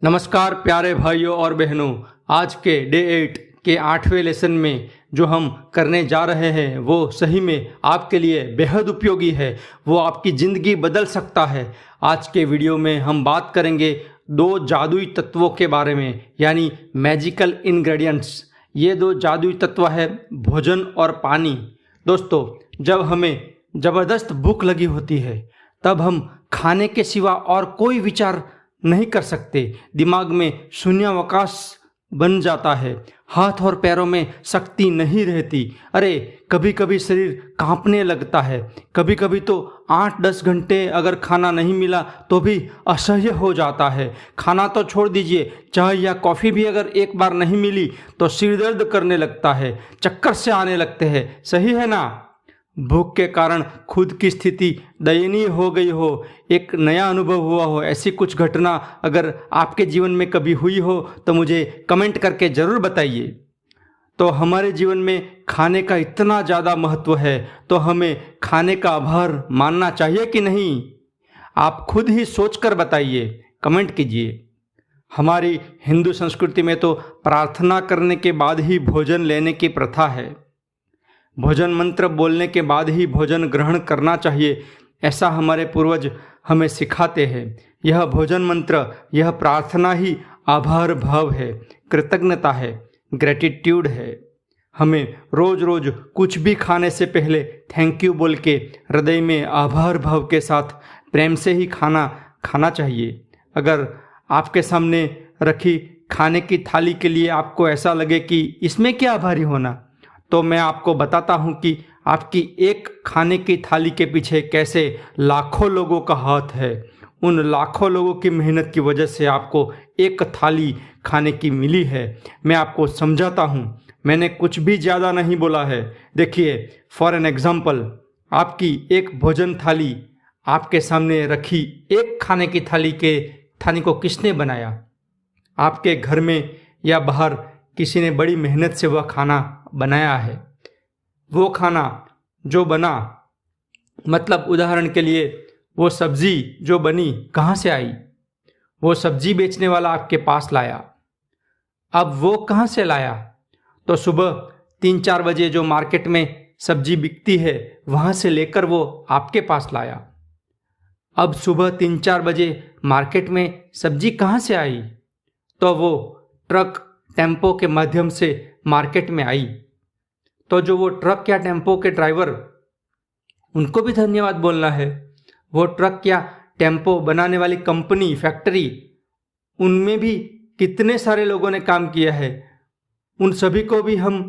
नमस्कार प्यारे भाइयों और बहनों। आज के डे 8 के 8वें लेसन में जो हम करने जा रहे हैं वो सही में आपके लिए बेहद उपयोगी है। वो आपकी ज़िंदगी बदल सकता है। आज के वीडियो में हम बात करेंगे 2 जादुई तत्वों के बारे में, यानी मैजिकल इंग्रेडिएंट्स। ये 2 जादुई तत्व है भोजन और पानी। दोस्तों, जब हमें ज़बरदस्त भूख लगी होती है तब हम खाने के सिवा और कोई विचार नहीं कर सकते। दिमाग में शून्यावकाश बन जाता है, हाथ और पैरों में शक्ति नहीं रहती। अरे कभी कभी शरीर कांपने लगता है। कभी कभी तो 8-10 घंटे अगर खाना नहीं मिला तो भी असह्य हो जाता है। खाना तो छोड़ दीजिए, चाय या कॉफ़ी भी अगर एक बार नहीं मिली तो सिर दर्द करने लगता है, चक्कर से आने लगते हैं। सही है ना? भूख के कारण खुद की स्थिति दयनीय हो गई हो, एक नया अनुभव हुआ हो, ऐसी कुछ घटना अगर आपके जीवन में कभी हुई हो तो मुझे कमेंट करके ज़रूर बताइए। तो हमारे जीवन में खाने का इतना ज़्यादा महत्व है तो हमें खाने का आभार मानना चाहिए कि नहीं? आप खुद ही सोच कर बताइए, कमेंट कीजिए। हमारी हिंदू संस्कृति में तो प्रार्थना करने के बाद ही भोजन लेने की प्रथा है। भोजन मंत्र बोलने के बाद ही भोजन ग्रहण करना चाहिए, ऐसा हमारे पूर्वज हमें सिखाते हैं। यह भोजन मंत्र, यह प्रार्थना ही आभार भाव है, कृतज्ञता है, ग्रेटिट्यूड है। हमें रोज़ रोज़ कुछ भी खाने से पहले थैंक यू बोल के हृदय में आभार भाव के साथ प्रेम से ही खाना खाना चाहिए। अगर आपके सामने रखी खाने की थाली के लिए आपको ऐसा लगे कि इसमें क्या आभारी होना, तो मैं आपको बताता हूं कि आपकी एक खाने की थाली के पीछे कैसे लाखों लोगों का हाथ है। उन लाखों लोगों की मेहनत की वजह से आपको एक थाली खाने की मिली है। मैं आपको समझाता हूं, मैंने कुछ भी ज़्यादा नहीं बोला है। देखिए, फॉर एन एग्जाम्पल, आपकी एक भोजन थाली आपके सामने रखी एक खाने की थाली को किसने बनाया? आपके घर में या बाहर किसी ने बड़ी मेहनत से वह खाना बनाया है। वो खाना जो बना, मतलब उदाहरण के लिए वो सब्ज़ी जो बनी कहाँ से आई? वो सब्ज़ी बेचने वाला आपके पास लाया। अब वो कहाँ से लाया? तो सुबह 3-4 बजे जो मार्केट में सब्ज़ी बिकती है वहाँ से लेकर वो आपके पास लाया। अब सुबह 3-4 बजे मार्केट में सब्ज़ी कहाँ से आई? तो वो ट्रक टेम्पो के माध्यम से मार्केट में आई। तो जो वो ट्रक या टेम्पो के ड्राइवर, उनको भी धन्यवाद बोलना है। वो ट्रक या टेम्पो बनाने वाली कंपनी, फैक्ट्री, उनमें भी कितने सारे लोगों ने काम किया है, उन सभी को भी हम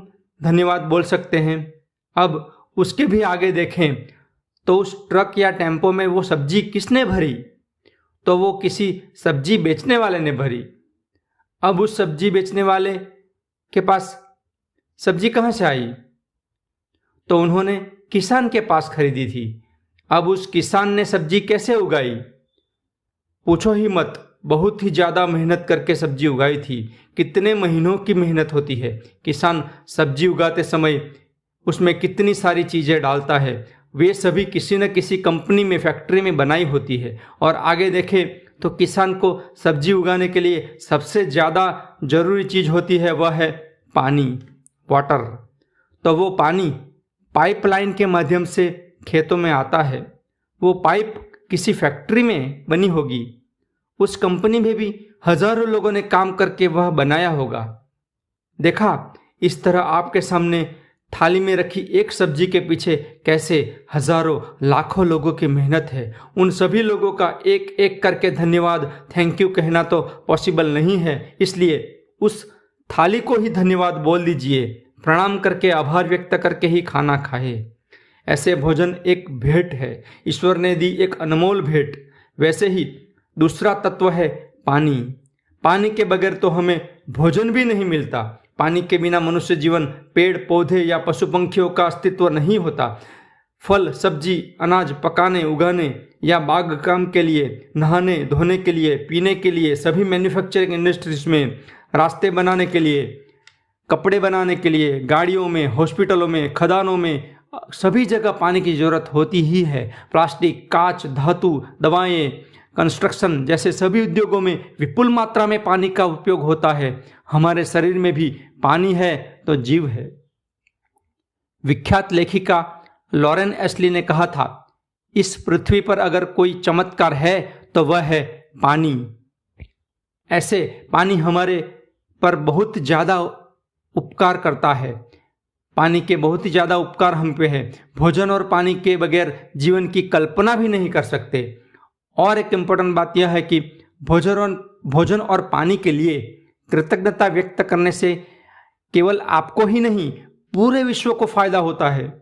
धन्यवाद बोल सकते हैं। अब उसके भी आगे देखें तो उस ट्रक या टेम्पो में वो सब्जी किसने भरी? तो वो किसी सब्जी बेचने वाले ने भरी। अब उस सब्जी बेचने वाले के पास सब्जी कहाँ से आई? तो उन्होंने किसान के पास खरीदी थी। अब उस किसान ने सब्जी कैसे उगाई? पूछो ही मत, बहुत ही ज़्यादा मेहनत करके सब्जी उगाई थी। कितने महीनों की मेहनत होती है। किसान सब्जी उगाते समय उसमें कितनी सारी चीज़ें डालता है, वे सभी किसी न किसी कंपनी में, फैक्ट्री में बनाई होती है। और आगे देखें तो किसान को सब्जी उगाने के लिए सबसे ज़्यादा ज़रूरी चीज़ होती है, वह है पानी, वाटर। तो वो पानी पाइपलाइन के माध्यम से खेतों में आता है। वो पाइप किसी फैक्ट्री में बनी होगी, उस कंपनी में भी हज़ारों लोगों ने काम करके वह बनाया होगा। देखा, इस तरह आपके सामने थाली में रखी एक सब्जी के पीछे कैसे हज़ारों लाखों लोगों की मेहनत है। उन सभी लोगों का एक एक करके धन्यवाद, थैंक यू कहना तो पॉसिबल नहीं है, इसलिए उस थाली को ही धन्यवाद बोल दीजिए। प्रणाम करके, आभार व्यक्त करके ही खाना खाए। ऐसे भोजन एक भेंट है, ईश्वर ने दी एक अनमोल भेंट। वैसे ही दूसरा तत्व है पानी। पानी के बगैर तो हमें भोजन भी नहीं मिलता। पानी के बिना मनुष्य जीवन, पेड़ पौधे या पशु पंखियों का अस्तित्व नहीं होता। फल, सब्जी, अनाज पकाने, उगाने या बाग काम के लिए, नहाने धोने के लिए, पीने के लिए, सभी मैन्युफैक्चरिंग इंडस्ट्रीज में, रास्ते बनाने के लिए, कपड़े बनाने के लिए, गाड़ियों में, हॉस्पिटलों में, खदानों में, सभी जगह पानी की ज़रूरत होती ही है। प्लास्टिक, कांच, धातु, दवाएं, कंस्ट्रक्शन जैसे सभी उद्योगों में विपुल मात्रा में पानी का उपयोग होता है। हमारे शरीर में भी पानी है तो जीव है। विख्यात लेखिका लॉरेन एशली ने कहा था, इस पृथ्वी पर अगर कोई चमत्कार है तो वह है पानी। ऐसे पानी हमारे पर बहुत ज़्यादा उपकार करता है। पानी के बहुत ही ज़्यादा उपकार हम पे है। भोजन और पानी के बगैर जीवन की कल्पना भी नहीं कर सकते। और एक इम्पोर्टेंट बात यह है कि भोजन और पानी के लिए कृतज्ञता व्यक्त करने से केवल आपको ही नहीं पूरे विश्व को फायदा होता है।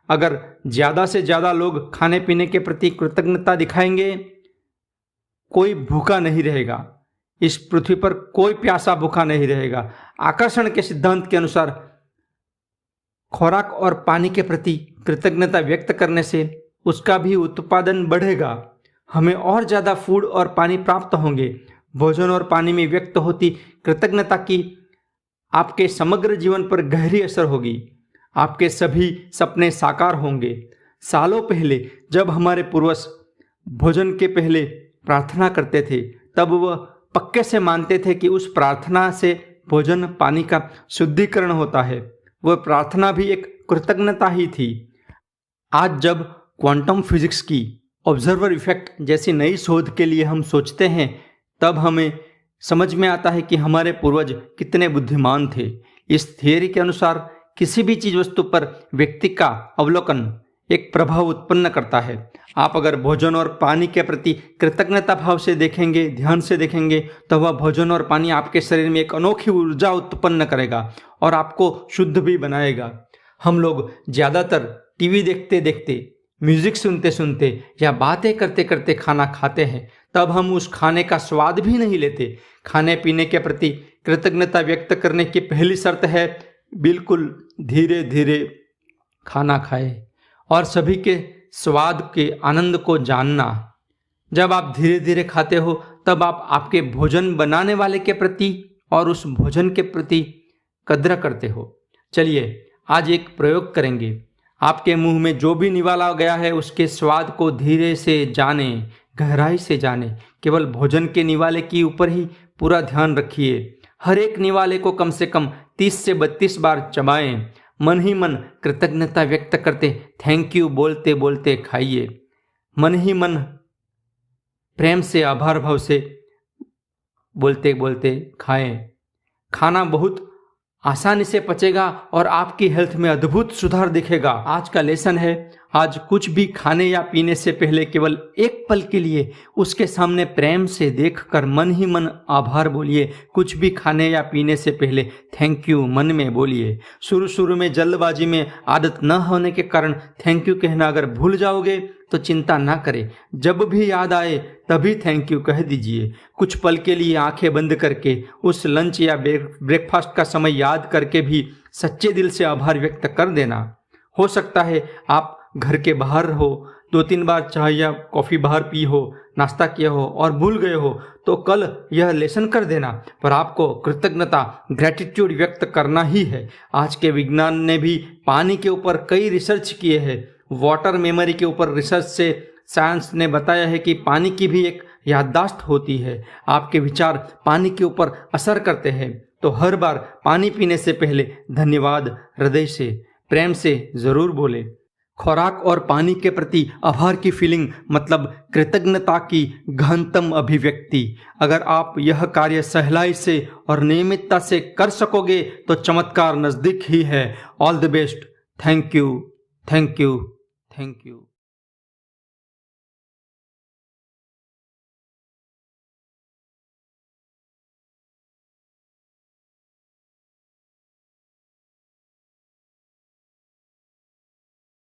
अगर ज़्यादा से ज़्यादा लोग खाने पीने के प्रति कृतज्ञता दिखाएंगे, कोई भूखा नहीं रहेगा। इस पृथ्वी पर कोई प्यासा भूखा नहीं रहेगा। आकर्षण के सिद्धांत के अनुसार खुराक और पानी के प्रति कृतज्ञता व्यक्त करने से उसका भी उत्पादन बढ़ेगा। हमें और ज़्यादा फूड और पानी प्राप्त होंगे। भोजन और पानी में व्यक्त होती कृतज्ञता की आपके समग्र जीवन पर गहरी असर होगी। आपके सभी सपने साकार होंगे। सालों पहले जब हमारे पूर्वज भोजन के पहले प्रार्थना करते थे, तब वह पक्के से मानते थे कि उस प्रार्थना से भोजन पानी का शुद्धिकरण होता है। वह प्रार्थना भी एक कृतज्ञता ही थी। आज जब क्वांटम फिजिक्स की ऑब्जर्वर इफेक्ट जैसी नई शोध के लिए हम सोचते हैं, तब हमें समझ में आता है कि हमारे पूर्वज कितने बुद्धिमान थे। इस थियरी के अनुसार किसी भी चीज वस्तु पर व्यक्ति का अवलोकन एक प्रभाव उत्पन्न करता है। आप अगर भोजन और पानी के प्रति कृतज्ञता भाव से देखेंगे, ध्यान से देखेंगे, तो वह भोजन और पानी आपके शरीर में एक अनोखी ऊर्जा उत्पन्न करेगा और आपको शुद्ध भी बनाएगा। हम लोग ज़्यादातर टीवी देखते देखते, म्यूजिक सुनते सुनते या बातें करते करते खाना खाते हैं। तब हम उस खाने का स्वाद भी नहीं लेते। खाने पीने के प्रति कृतज्ञता व्यक्त करने की पहली शर्त है बिल्कुल धीरे धीरे खाना खाए और सभी के स्वाद के आनंद को जानना। जब आप धीरे धीरे खाते हो, तब आप आपके भोजन बनाने वाले के प्रति और उस भोजन के प्रति कद्र करते हो। चलिए आज एक प्रयोग करेंगे। आपके मुंह में जो भी निवाला गया है उसके स्वाद को धीरे से जाने, गहराई से जाने। केवल भोजन के निवाले के ऊपर ही पूरा ध्यान रखिए। हर एक निवाले को कम से कम 30 से 32 बार चबाएं। मन ही मन कृतज्ञता व्यक्त करते थैंक यू बोलते बोलते खाइए। मन ही मन प्रेम से, आभार भाव से बोलते बोलते खाएं। खाना बहुत आसानी से पचेगा और आपकी हेल्थ में अद्भुत सुधार दिखेगा। आज का लेसन है, आज कुछ भी खाने या पीने से पहले केवल एक पल के लिए उसके सामने प्रेम से देखकर मन ही मन आभार बोलिए। कुछ भी खाने या पीने से पहले थैंक यू मन में बोलिए। शुरू में जल्दबाजी में आदत न होने के कारण थैंक यू कहना अगर भूल जाओगे तो चिंता ना करें। जब भी याद आए तभी थैंक यू कह दीजिए। कुछ पल के लिए आंखें बंद करके उस लंच या ब्रेकफास्ट का समय याद करके भी सच्चे दिल से आभार व्यक्त कर देना। हो सकता है आप घर के बाहर हो, 2-3 बार चाय या कॉफ़ी बाहर पी हो, नाश्ता किया हो और भूल गए हो, तो कल यह लेसन कर देना। पर आपको कृतज्ञता, ग्रैटिट्यूड व्यक्त करना ही है। आज के विज्ञान ने भी पानी के ऊपर कई रिसर्च किए हैं। वाटर मेमोरी के ऊपर रिसर्च से साइंस ने बताया है कि पानी की भी एक याददाश्त होती है। आपके विचार पानी के ऊपर असर करते हैं। तो हर बार पानी पीने से पहले धन्यवाद हृदय से, प्रेम से ज़रूर बोले। खुराक और पानी के प्रति आभार की फीलिंग मतलब कृतज्ञता की गहनतम अभिव्यक्ति। अगर आप यह कार्य सहलाई से और नियमितता से कर सकोगे तो चमत्कार नज़दीक ही है। All the best. Thank you, thank you, thank you.